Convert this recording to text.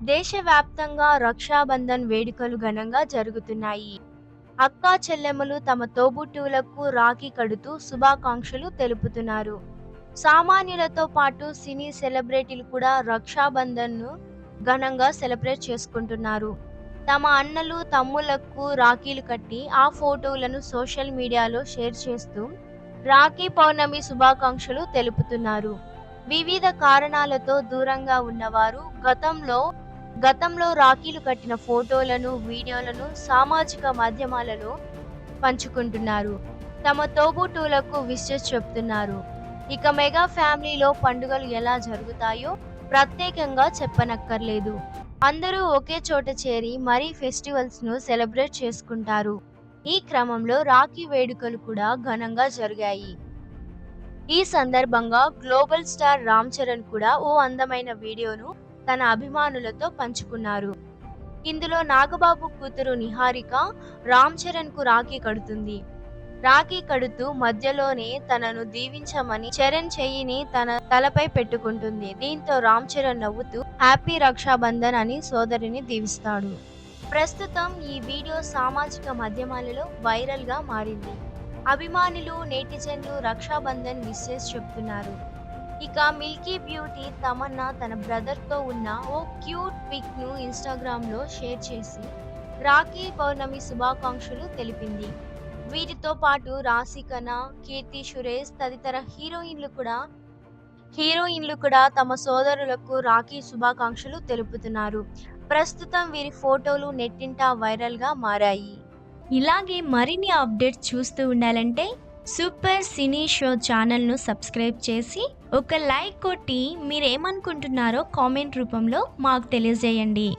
దేశవ్యాప్తంగా రక్షాబంధన్ వేడుకలు ఘనంగా జరుగుతున్నాయి. అక్కా చెల్లెమ్మలు తమ తోబుట్టువులకు రాఖీ కడుతూ శుభాకాంక్షలు తెలుపుతున్నారు. సామాన్యులతో పాటు సినీ సెలబ్రిటీలు కూడా రక్షాబంధన్‌ను ఘనంగా సెలబ్రేట్ చేసుకుంటున్నారు. తమ అన్నలు, తమ్ముళ్లకు రాఖీలు కట్టి ఆ ఫోటోలను సోషల్ మీడియాలో షేర్ చేస్తూ రాఖీ పౌర్ణమి శుభాకాంక్షలు తెలుపుతున్నారు. వివిధ కారణాలతో దూరంగా ఉన్నవారు గతంలో రాఖీలు కట్టిన ఫోటోలను, వీడియోలను సామాజిక మాధ్యమాలలో పంచుకుంటున్నారు. తమ తోబుట్టువులకు విషెస్ చెప్తున్నారు. ఇక మెగా ఫ్యామిలీలో పండుగలు ఎలా జరుగుతాయో ప్రత్యేకంగా చెప్పనక్కర్లేదు. అందరూ ఒకే చోట చేరి మరీ ఫెస్టివల్స్‌ను సెలబ్రేట్ చేసుకుంటారు. ఈ క్రమంలో రాఖీ వేడుకలు కూడా ఘనంగా జరిగాయి. ఈ సందర్భంగా గ్లోబల్ స్టార్ రామ్ చరణ్ కూడా ఓ అందమైన వీడియోను తన అభిమానులతో పంచుకున్నారు. ఇందులో నాగబాబు కూతురు నిహారిక రామ్ చరణ్‌కు రాఖీ కడుతుంది. రాఖీ కడుతూ మధ్యలోనే తనను దీవించమని చరణ్ చెయ్యిని తన తలపై పెట్టుకుంటుంది. దీంతో రామ్ చరణ్ నవ్వుతూ హ్యాపీ రక్షాబంధన్ అని సోదరిని దీవిస్తాడు. ప్రస్తుతం ఈ వీడియో సామాజిక మాధ్యమాలలో వైరల్‌గా మారింది. అభిమానులు, నెటిజన్లు రక్షాబంధన్ విషెస్ చెప్తున్నారు. ఇక మిల్కీ బ్యూటీ తమన్నా తన బ్రదర్‌తో ఉన్న ఓ క్యూట్ పిక్‌ను ఇన్‌స్టాగ్రామ్‌లో షేర్ చేసి రాఖీ పౌర్ణమి శుభాకాంక్షలు తెలిపింది. వీరితో పాటు రాశి ఖన్నా, కీర్తి సురేష్ తదితర హీరోయిన్లు కూడా తమ సోదరులకు రాఖీ శుభాకాంక్షలు తెలుపుతున్నారు. ప్రస్తుతం వీరి ఫోటోలు నెట్టింట వైరల్‌గా మారాయి. ఇలాగే మరిన్ని అప్డేట్స్ చూస్తూ ఉండాలంటే సూపర్ సినీ షో ఛానల్‌ను సబ్స్క్రైబ్ చేసి ఒక లైక్ కొట్టి మీరేమనుకుంటున్నారో కామెంట్ రూపంలో మాకు తెలియజేయండి.